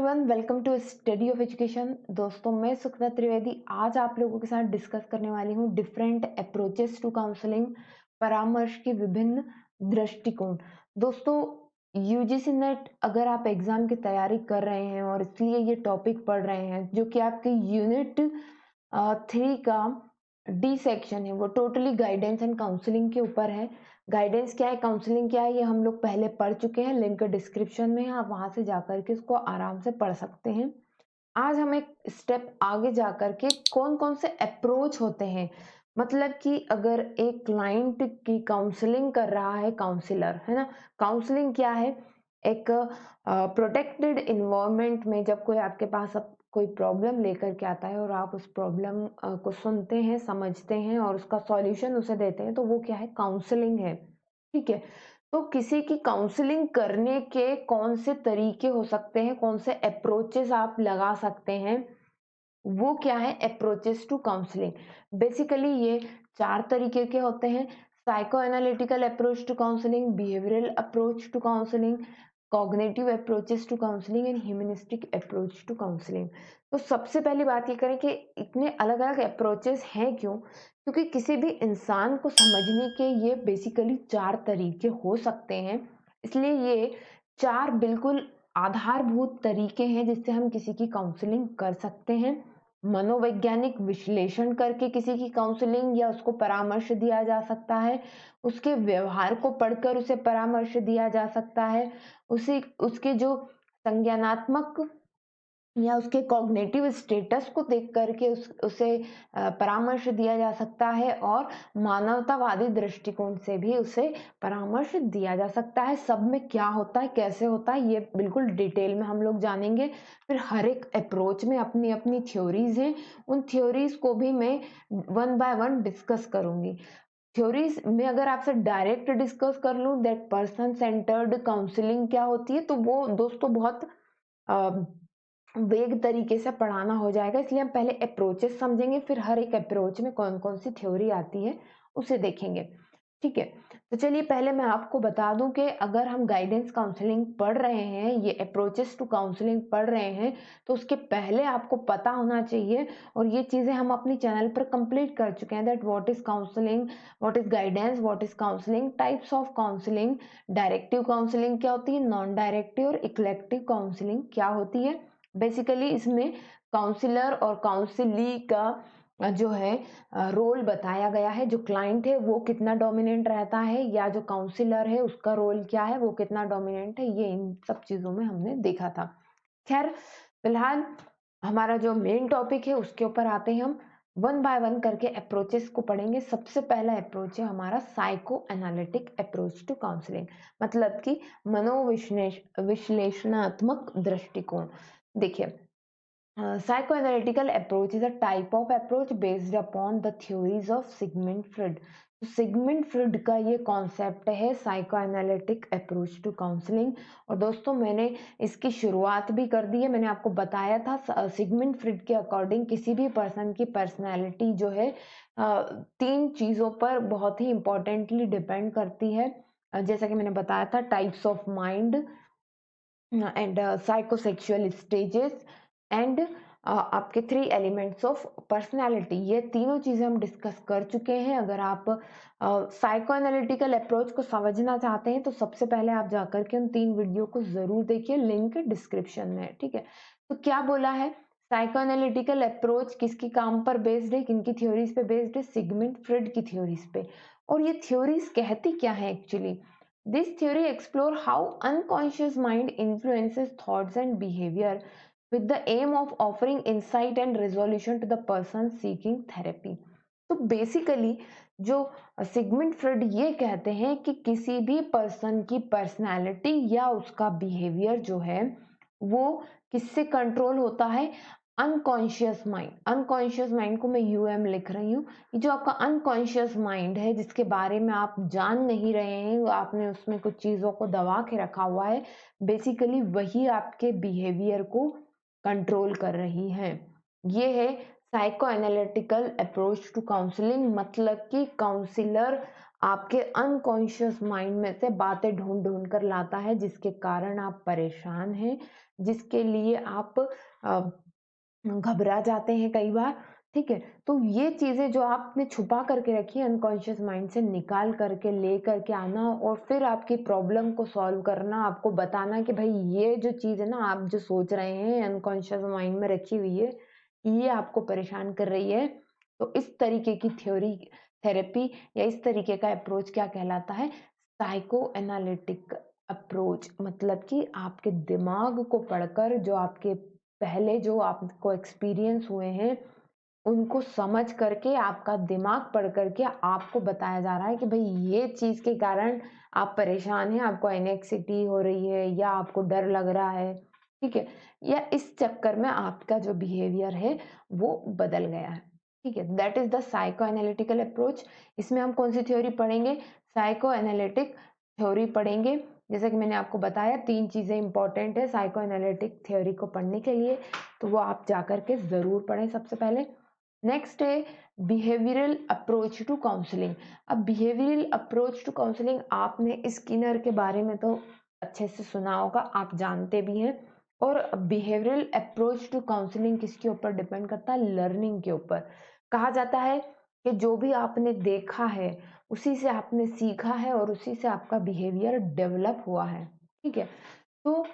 Everyone, welcome to study of education. दोस्तों, मैं सुखदा त्रिवेदी आज आप लोगों के साथ डिस्कस करने वाली हूँ डिफरेंट अप्रोचेस टू काउंसलिंग, परामर्श के विभिन्न दृष्टिकोण। दोस्तों, यूजीसी नेट अगर आप एग्जाम की तैयारी कर रहे हैं और इसलिए ये टॉपिक पढ़ रहे हैं जो कि आपके यूनिट 3 का डी सेक्शन है, वो टोटली गाइडेंस एंड काउंसलिंग के ऊपर है। गाइडेंस क्या है, काउंसलिंग क्या है, ये हम लोग पहले पढ़ चुके हैं। लिंक डिस्क्रिप्शन में है, आप वहां से जाकर के उसको आराम से पढ़ सकते हैं। आज हम एक स्टेप आगे जाकर के कौन कौन से अप्रोच होते हैं, मतलब कि अगर एक क्लाइंट की काउंसलिंग कर रहा है काउंसलर, है ना। काउंसलिंग क्या है, एक प्रोटेक्टेड इन्वायरमेंट में जब कोई आपके पास अब कोई प्रॉब्लम लेकर के आता है और आप उस प्रॉब्लम को सुनते हैं, समझते हैं और उसका सॉल्यूशन उसे देते हैं, तो वो क्या है, काउंसलिंग है। ठीक है। तो किसी की काउंसलिंग करने के कौन से तरीके हो सकते हैं, कौन से अप्रोचेस आप लगा सकते हैं, वो क्या है, अप्रोचेस टू काउंसलिंग। बेसिकली ये 4 तरीके के होते हैं। Psycho analytical approach to counselling, behavioural approach to counselling, cognitive approaches to counselling and humanistic approach to counselling. तो सबसे पहली बात ये करें कि इतने अलग अलग अप्रोचेस हैं क्यों, क्योंकि किसी भी इंसान को समझने के ये बेसिकली 4 तरीके हो सकते हैं। इसलिए ये 4 बिल्कुल आधारभूत तरीके हैं जिससे हम किसी की काउंसलिंग कर सकते हैं। मनोवैज्ञानिक विश्लेषण करके किसी की काउंसलिंग या उसको परामर्श दिया जा सकता है। उसके व्यवहार को पढ़कर उसे परामर्श दिया जा सकता है। उसे उसके जो संज्ञानात्मक या उसके कॉग्निटिव स्टेटस को देख करके उसे परामर्श दिया जा सकता है, और मानवतावादी दृष्टिकोण से भी उसे परामर्श दिया जा सकता है। सब में क्या होता है, कैसे होता है, ये बिल्कुल डिटेल में हम लोग जानेंगे। फिर हर एक अप्रोच में अपनी अपनी थ्योरीज हैं, उन थ्योरीज को भी मैं वन बाय वन डिस्कस करूंगी। थ्योरीज में अगर आपसे डायरेक्ट डिस्कस कर लूं दैट पर्सन सेंटर्ड काउंसलिंग क्या होती है, तो वो दोस्तों बहुत वेग तरीके से पढ़ाना हो जाएगा। इसलिए हम पहले अप्रोचेस समझेंगे, फिर हर एक अप्रोच में कौन कौन सी थ्योरी आती है उसे देखेंगे। ठीक है। तो चलिए पहले मैं आपको बता दूं कि अगर हम गाइडेंस काउंसलिंग पढ़ रहे हैं, ये अप्रोचेस टू काउंसलिंग पढ़ रहे हैं, तो उसके पहले आपको पता होना चाहिए, और ये चीजें हम अपनी चैनल पर कंप्लीट कर चुके हैं, that what is counselling, what is guidance, what is counselling, types of counselling, directive counselling क्या होती है, नॉन डायरेक्टिव और इक्लेक्टिव काउंसलिंग क्या होती है। बेसिकली इसमें काउंसलर और काउंसिली का जो है रोल बताया गया है। जो क्लाइंट है वो कितना डोमिनेंट रहता है, या जो काउंसलर है उसका रोल क्या है, वो कितना डोमिनेंट है, ये इन सब चीजों में हमने देखा था। खैर, फिलहाल हमारा जो मेन टॉपिक है उसके ऊपर आते हैं। हम वन बाय वन करके अप्रोचेस को पढ़ेंगे। सबसे पहला अप्रोच है हमारा psycho analytic approach to counselling, मतलब कि विश्लेषणात्मक दृष्टिकोण। देखिए, psychoanalytical approach is a type of approach based upon the theories of Sigmund Freud. तो सिगमंड फ्रॉइड का ये कॉन्सेप्ट है psycho analytic approach to counselling. और दोस्तों, मैंने इसकी शुरुआत भी कर दी है। मैंने आपको बताया था सिगमंड फ्रॉइड के अकॉर्डिंग किसी भी पर्सन की पर्सनैलिटी जो है 3 चीज़ों पर बहुत ही इंपॉर्टेंटली डिपेंड करती है। जैसा कि मैंने बताया था, types of mind and psychosexual stages and आपके 3 एलिमेंट्स ऑफ पर्सनालिटी, ये तीनों चीजें हम डिस्कस कर चुके हैं। अगर आप साइको एनालिटिकल अप्रोच को समझना चाहते हैं तो सबसे पहले आप जाकर के उन 3 वीडियो को जरूर देखिए, लिंक डिस्क्रिप्शन में है। ठीक है। तो क्या बोला है, साइको एनालिटिकल अप्रोच किसकी काम पर बेस्ड है, किनकी थ्योरीज पे बेस्ड है, सिगमंड फ्रॉइड की थ्योरीज पे। और ये थ्योरीज कहती क्या है actually, this theory explore how unconscious mind influences thoughts and behavior with the aim of offering insight and resolution to the person seeking therapy. तो बेसिकली जो सिगमंड फ्रॉइड ये कहते हैं कि किसी भी पर्सन की पर्सनालिटी या उसका बिहेवियर जो है वो किससे कंट्रोल होता है, अनकॉन्शियस माइंड। अनकॉन्शियस माइंड को मैं यूएम लिख रही हूँ। ये जो आपका अनकॉन्शियस माइंड है जिसके बारे में आप जान नहीं रहे हैं, आपने उसमें कुछ चीजों को दबा के रखा हुआ है, बेसिकली वही आपके बिहेवियर को कंट्रोल कर रही है। ये है psycho analytical approach to counselling, मतलब कि काउंसलर आपके अनकॉन्शियस माइंड में से बातें ढूंढ ढूंढ कर लाता है, जिसके कारण आप परेशान हैं, जिसके लिए आप घबरा जाते हैं कई बार। ठीक है, तो ये चीजें जो आपने छुपा करके रखी है अनकॉन्शियस माइंड से निकाल करके ले करके आना और फिर आपकी प्रॉब्लम को सॉल्व करना, आपको बताना कि भाई ये जो चीज है ना, आप जो सोच रहे हैं अनकॉन्शियस माइंड में रखी हुई है, ये आपको परेशान कर रही है। तो इस तरीके की थ्योरी थेरेपी या इस तरीके का अप्रोच क्या कहलाता है? Psycho analytic approach. मतलब कि आपके दिमाग को पढ़कर, जो आपके पहले जो आपको एक्सपीरियंस हुए हैं, उनको समझ करके, आपका दिमाग पढ़ करके आपको बताया जा रहा है कि भाई ये चीज़ के कारण आप परेशान हैं, आपको एनेक्सिटी हो रही है या आपको डर लग रहा है, ठीक है? या इस चक्कर में आपका जो बिहेवियर है वो बदल गया है, ठीक है? That is the psycho analytical approach. इसमें हम कौन सी थ्योरी पढ़ेंगे? साइको एनालिटिक थ्योरी पढ़ेंगे। जैसा कि मैंने आपको बताया 3 चीज़ें इंपॉर्टेंट है साइको एनालिटिक थ्योरी को पढ़ने के लिए, तो वो आप जा कर के ज़रूर पढ़ें सबसे पहले। नेक्स्ट है बिहेवियरल अप्रोच टू काउंसलिंग। अब बिहेवियरल अप्रोच टू काउंसलिंग, आपने स्किनर के बारे में तो अच्छे से सुना होगा, आप जानते भी हैं। और बिहेवियरल अप्रोच टू काउंसलिंग किसके ऊपर डिपेंड करता है? लर्निंग के ऊपर। कहा जाता है कि जो भी आपने देखा है उसी से आपने सीखा है और उसी से आपका बिहेवियर डेवलप हुआ है, ठीक है? तो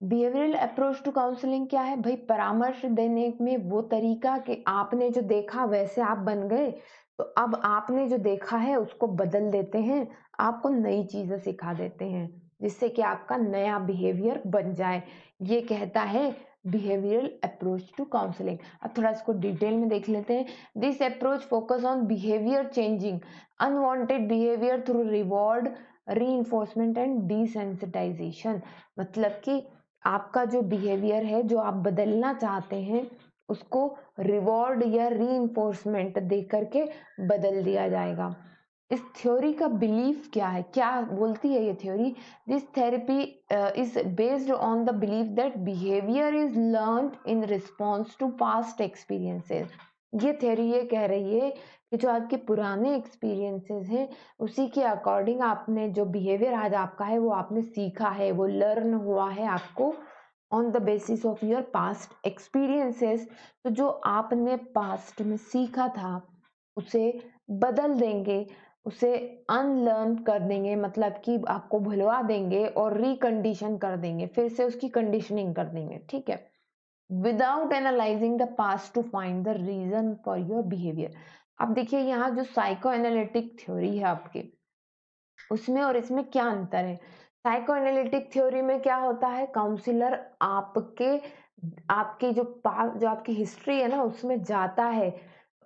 बिहेवियरल अप्रोच टू काउंसलिंग क्या है भाई? परामर्श देने में वो तरीका कि आपने जो देखा वैसे आप बन गए, तो अब आपने जो देखा है उसको बदल देते हैं, आपको नई चीजें सिखा देते हैं, जिससे कि आपका नया बिहेवियर बन जाए। ये कहता है बिहेवियरल अप्रोच टू काउंसलिंग। अब थोड़ा इसको डिटेल में देख लेते हैं। This approach focus on behaviour changing unwanted behaviour through reward, reinforcement and desensitisation. मतलब कि आपका जो बिहेवियर है, जो आप बदलना चाहते हैं, उसको रिवॉर्ड या रीइंफोर्समेंट दे करके बदल दिया जाएगा। इस थ्योरी का बिलीफ क्या है? क्या बोलती है ये theory? This therapy is based on the belief that behaviour is learned in response to past experiences. ये थ्योरी ये कह रही है कि जो आपके पुराने एक्सपीरियंसेस हैं, उसी के अकॉर्डिंग आपने जो बिहेवियर आज आपका है वो आपने सीखा है, वो लर्न हुआ है आपको on the basis of your past experiences. तो जो आपने पास्ट में सीखा था उसे बदल देंगे, उसे अनलर्न कर देंगे, मतलब कि आपको भुलवा देंगे और रिकंडीशन कर देंगे, फिर से उसकी कंडीशनिंग कर देंगे, ठीक है? Without analysing the past to find the reason for your behaviour. अब देखिए यहाँ जो साइको एनालिटिक थ्योरी है आपकी, उसमें और इसमें क्या अंतर है? साइको एनालिटिक थ्योरी में क्या होता है? काउंसलर आपके आपकी जो आपकी हिस्ट्री है ना उसमें जाता है,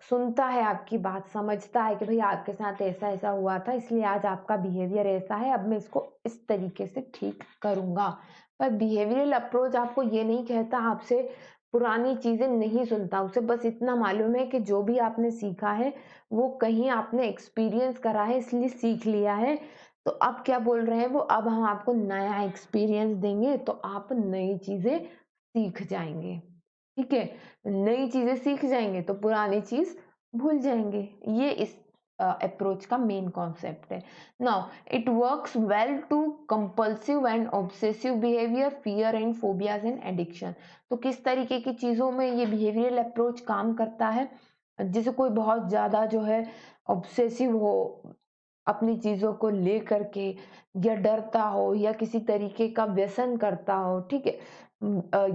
सुनता है आपकी बात, समझता है कि भाई आपके साथ ऐसा ऐसा हुआ था, इसलिए आज आपका बिहेवियर ऐसा है, अब मैं इसको इस तरीके से ठीक करूंगा। पर बिहेवियरल अप्रोच आपको ये नहीं कहता, आपसे पुरानी चीजें नहीं सुनता, उसे बस इतना मालूम है कि जो भी आपने सीखा है वो कहीं आपने एक्सपीरियंस करा है इसलिए सीख लिया है। तो अब क्या बोल रहे हैं वो? अब हम आपको नया एक्सपीरियंस देंगे तो आप नई चीजें सीख जाएंगे, ठीक है? नई चीजें सीख जाएंगे तो पुरानी चीज भूल जाएंगे। ये इस अप्रोच का मेन कॉन्सेप्ट है। Now it works well to compulsive and obsessive behaviour, fear and phobias and addiction. तो किस तरीके की चीजों में ये बिहेवियरल अप्रोच काम करता है? जैसे कोई बहुत ज्यादा जो है ऑब्सेसिव हो अपनी चीजों को लेकर के, या डरता हो या किसी तरीके का व्यसन करता हो, ठीक है?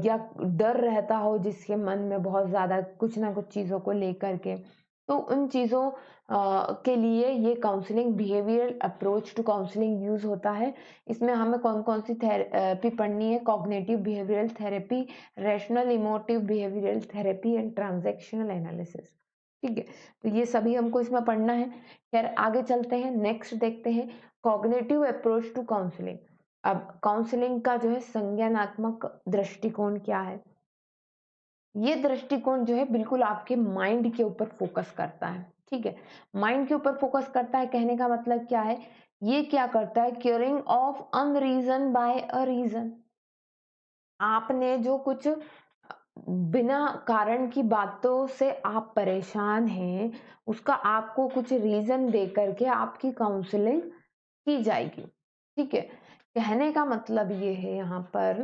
या डर रहता हो जिसके मन में बहुत ज्यादा कुछ ना कुछ चीजों को लेकर के, तो उन चीजों के लिए ये counselling behavioural approach to counselling use होता है। इसमें हमें कौन कौन सी थेरेपी पढ़नी है? Cognitive behavioural therapy, rational emotive behavioural therapy and transactional analysis, ठीक है? तो ये सभी हमको इसमें पढ़ना है। खैर आगे चलते हैं, नेक्स्ट देखते हैं कॉग्निटिव अप्रोच टू काउंसलिंग। अब काउंसलिंग का जो है संज्ञानात्मक दृष्टिकोण क्या है? ये दृष्टिकोण जो है बिल्कुल आपके माइंड के ऊपर फोकस करता है, ठीक है? माइंड के ऊपर फोकस करता है, कहने का मतलब क्या है? ये क्या करता है? Curing of unreason by a reason. आपने जो कुछ बिना कारण की बातों से आप परेशान हैं, उसका आपको कुछ रीज़न दे कर के आपकी काउंसलिंग की जाएगी, ठीक है? कहने का मतलब ये है यहाँ पर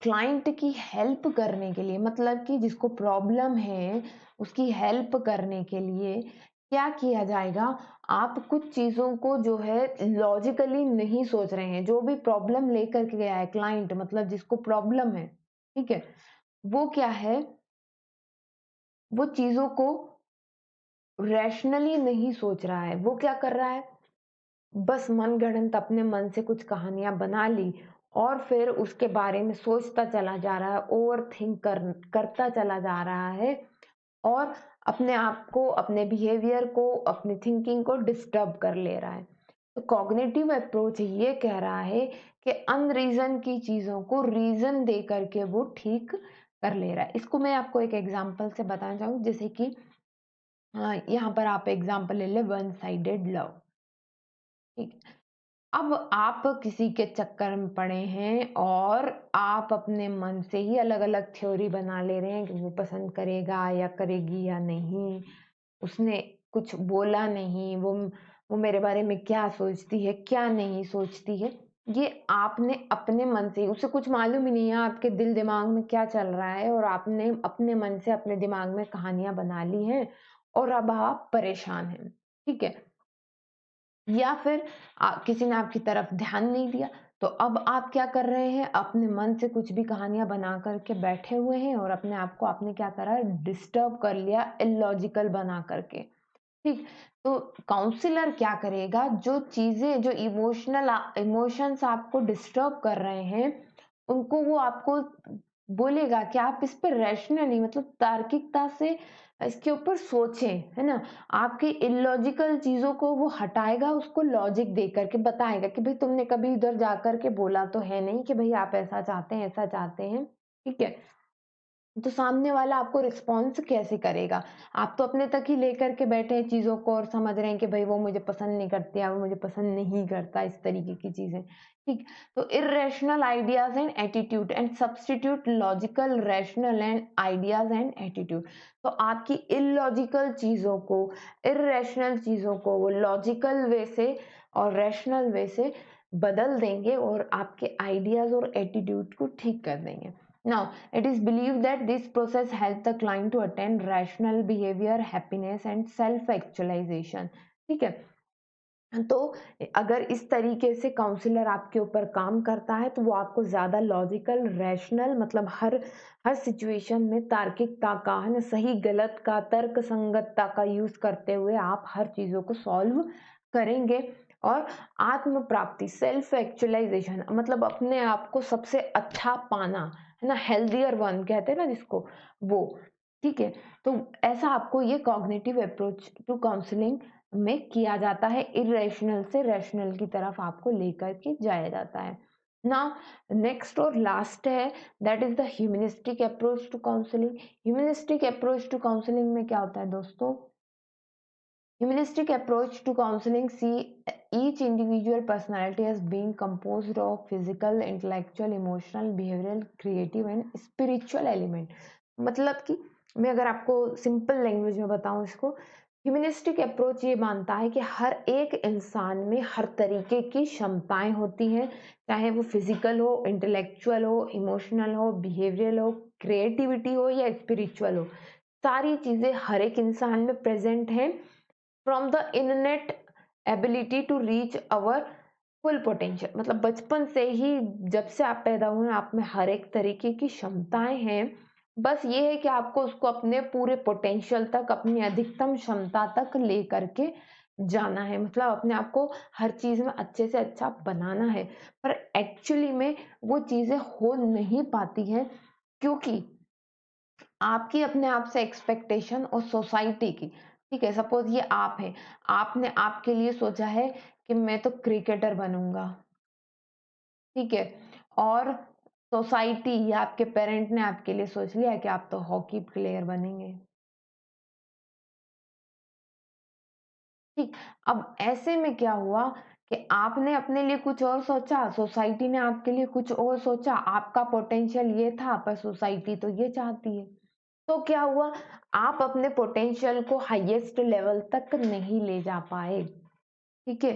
क्लाइंट की हेल्प करने के लिए, मतलब कि जिसको प्रॉब्लम है उसकी हेल्प करने के लिए क्या किया जाएगा, आप कुछ चीज़ों को जो है लॉजिकली नहीं सोच रहे हैं। जो भी प्रॉब्लम लेकर के गया है क्लाइंट, मतलब जिसको प्रॉब्लम है, ठीक है? वो क्या है, वो चीज़ों को रैशनली नहीं सोच रहा है। वो क्या कर रहा है, बस मनगढ़ंत अपने मन से कुछ कहानियाँ बना ली और फिर उसके बारे में सोचता चला जा रहा है, ओवरथिंक करता चला जा रहा है और अपने आप को, अपने बिहेवियर को, अपनी थिंकिंग को डिस्टर्ब कर ले रहा है। तो कॉग्निटिव अप्रोच ये कह रहा है कि अनरीज़न की चीज़ों को रीज़न दे करके वो ठीक कर ले रहा है। इसको मैं आपको एक एग्ज़ाम्पल से बताना चाहूँ, जैसे कि यहाँ पर आप एग्ज़ाम्पल ले लें, वन साइडेड लव, ठीक है? अब आप किसी के चक्कर में पड़े हैं और आप अपने मन से ही अलग-अलग थ्योरी बना ले रहे हैं कि वो पसंद करेगा या करेगी या नहीं, उसने कुछ बोला नहीं, वो मेरे बारे में क्या सोचती है, क्या नहीं सोचती है। ये आपने अपने मन से ही, उसे कुछ मालूम ही नहीं है आपके दिल-दिमाग में क्या चल रहा है और आपने अपने मन से अपने दिमाग में कहानियाँ बना ली हैं और अब आप परेशान हैं, ठीक है? या फिर किसी ने आपकी तरफ ध्यान नहीं दिया, तो अब आप क्या कर रहे हैं, अपने मन से कुछ भी कहानियाँ बना कर के बैठे हुए हैं और अपने आप को आपने क्या करा, डिस्टर्ब कर लिया इलॉजिकल बना करके, ठीक? तो काउंसलर क्या करेगा, जो चीज़ें, जो इमोशंस आपको डिस्टर्ब कर रहे हैं, उनको वो आपको बोलेगा कि आप इस पे रैशनली, मतलब तार्किकता से इसके ऊपर सोचें, है ना? आपकी इलॉजिकल चीज़ों को वो हटाएगा, उसको लॉजिक दे कर के बताएगा कि भई तुमने कभी इधर जाकर के बोला तो है नहीं कि भई आप ऐसा चाहते हैं, ठीक है? तो सामने वाला आपको रिस्पॉन्स कैसे करेगा? आप तो अपने तक ही लेकर के बैठे हैं चीज़ों को और समझ रहे हैं कि भई वो मुझे पसंद नहीं करती या वो मुझे पसंद नहीं करता, इस तरीके की चीज़ें, ठीक? तो irrational ideas and attitude and substitute logical rational and ideas and attitude. तो आपकी इलॉजिकल चीज़ों को, इर्रेशनल चीज़ों को वो लॉजिकल वे से और रैशनल वे से बदल देंगे और आपके आइडियाज़ और एटीट्यूड को ठीक कर देंगे। Now, it is believed that this process helps the client to attain rational behavior, happiness and self-actualization. ठीक है? तो अगर इस तरीके से काउंसलर आपके ऊपर काम करता है तो वो आपको ज़्यादा लॉजिकल, रैशनल, मतलब हर सिचुएशन में तार्किकता का, है ना, सही गलत का, तर्क संगतता का यूज़ करते हुए आप हर चीज़ों को सॉल्व करेंगे और आत्म प्राप्ति, सेल्फ एक्चुअलाइजेशन, मतलब अपने आप को सबसे अच्छा पाना, है ना, हेल्दियर वन कहते हैं ना जिसको, वो, ठीक है? तो ऐसा आपको ये कॉग्निटिव अप्रोच टू काउंसलिंग में किया जाता है, इरेशनल से रैशनल की तरफ आपको लेकर के जाया जाता है। नाउ नेक्स्ट और लास्ट है, that is the humanistic approach to counselling. Humanistic approach to counselling में क्या होता है दोस्तों, humanistic approach to counseling see each individual personality as being composed of physical, intellectual, emotional, behavioral, creative and spiritual element। मतलब कि मैं अगर आपको सिंपल लैंग्वेज में बताऊं इसको, ह्यूमनिस्टिक अप्रोच ये मानता है कि हर एक इंसान में हर तरीके की क्षमताएं होती हैं, चाहे वो फिजिकल हो, इंटेलेक्चुअल हो, इमोशनल हो, बिहेवियरल हो, क्रिएटिविटी हो या स्पिरिचुअल हो, सारी चीजें हर एक इंसान में प्रेजेंट हैं। From the innate ability to reach our full potential, मतलब बचपन से ही, जब से आप पैदा हुए आप में हर एक तरीके की क्षमताएं हैं, बस ये है कि आपको उसको अपने पूरे पोटेंशियल तक, अपनी अधिकतम क्षमता तक ले करके जाना है, मतलब अपने आप को हर चीज में अच्छे से अच्छा बनाना है। पर एक्चुअली में वो चीजें हो नहीं पाती हैं, क्योंकि आपकी अपने आप से एक्सपेक्टेशन और सोसाइटी की, ठीक है, सपोज ये आप हैं, आपने आपके लिए सोचा है कि मैं तो क्रिकेटर बनूंगा, ठीक है, और सोसाइटी या आपके पेरेंट ने आपके लिए सोच लिया कि आप तो हॉकी प्लेयर बनेंगे, ठीक। अब ऐसे में क्या हुआ कि आपने अपने लिए कुछ और सोचा, सोसाइटी ने आपके लिए कुछ और सोचा, आपका पोटेंशियल ये था पर सोसाइटी तो ये चाहती है। तो क्या हुआ, आप अपने पोटेंशियल को हाईएस्ट लेवल तक नहीं ले जा पाए। ठीक है,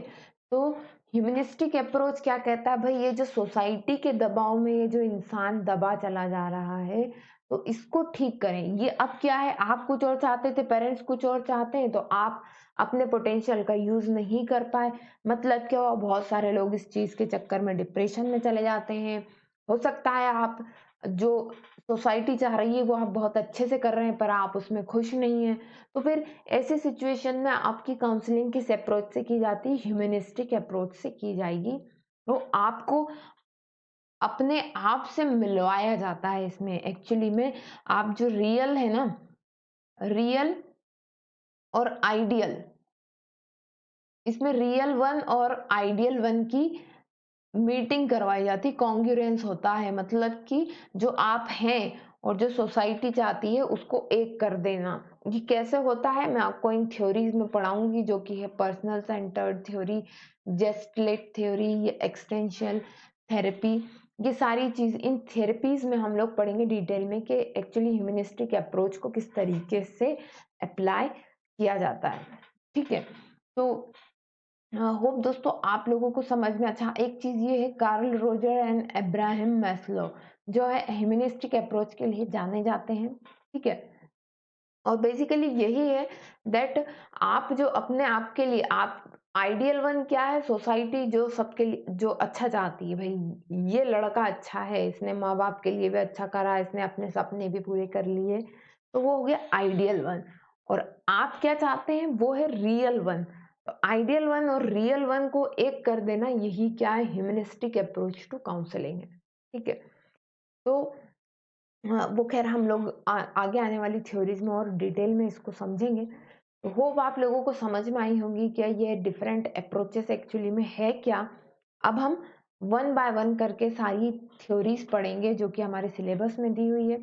तो ह्यूमनिस्टिक अप्रोच क्या कहता है, भाई ये जो सोसाइटी के दबाव में ये जो इंसान दबा चला जा रहा है, तो इसको ठीक करें। ये अब क्या है, आप कुछ और चाहते थे, पेरेंट्स कुछ और चाहते हैं, तो आप अपने पोटेंशियल का यूज नहीं कर पाए। मतलब क्या हुआ, बहुत सारे लोग इस चीज के चक्कर में डिप्रेशन में चले जाते हैं। हो सकता है आप जो सोसाइटी चाह रही है वो आप बहुत अच्छे से कर रहे हैं, पर आप उसमें खुश नहीं हैं। तो फिर ऐसे सिचुएशन में आपकी काउंसलिंग किस अप्रोच से की जाती है, ह्यूमनिस्टिक अप्रोच से की जाएगी। तो आपको अपने आप से मिलवाया जाता है इसमें, एक्चुअली में आप जो रियल है ना, रियल और आइडियल, इसमें रियल वन और आइडियल वन की मीटिंग करवाई जाती, कॉन्ग्रुएंस होता है, मतलब कि जो आप हैं और जो सोसाइटी चाहती है उसको एक कर देना। ये कैसे होता है मैं आपको इन थ्योरीज में पढ़ाऊंगी, जो कि है पर्सनल सेंटर्ड थ्योरी, जेस्टलेट थ्योरी, ये एक्सटेंशियल थेरेपी। ये सारी चीज इन थेरेपीज में हम लोग पढ़ेंगे डिटेल में कि एक्चुअली ह्यूमनिस्टिक अप्रोच को किस तरीके से अप्लाई किया जाता है। ठीक है, तो होप दोस्तों आप लोगों को समझ में। अच्छा, एक चीज ये है, Carl Roger and Abraham Maslow जो है ह्यूमनिस्टिक अप्रोच के लिए जाने जाते हैं। ठीक है, और बेसिकली यही है दैट आप जो अपने आप के लिए, आप आइडियल वन क्या है, सोसाइटी जो सबके लिए जो अच्छा चाहती है, भाई ये लड़का अच्छा है, इसने माँ बाप के लिए भी अच्छा करा, इसने अपने सपने भी पूरे कर लिए, तो वो हो गया आइडियल वन। और आप क्या चाहते हैं, वो है रियल वन। तो आइडियल वन और रियल वन को एक कर देना, यही क्या है, ह्यूमनिस्टिक अप्रोच टू काउंसलिंग है। ठीक है, तो हाँ, वो खैर हम लोग आगे आने वाली थ्योरीज में और डिटेल में इसको समझेंगे। तो होप आप लोगों को समझ में आई होगी क्या ये डिफरेंट अप्रोचेस एक्चुअली में है क्या। अब हम वन बाय वन करके सारी थ्योरीज पढ़ेंगे जो कि हमारे सिलेबस में दी हुई है।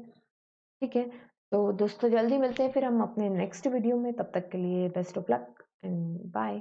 ठीक है, तो दोस्तों जल्दी मिलते हैं फिर हम अपने नेक्स्ट वीडियो में। तब तक के लिए best of luck and bye.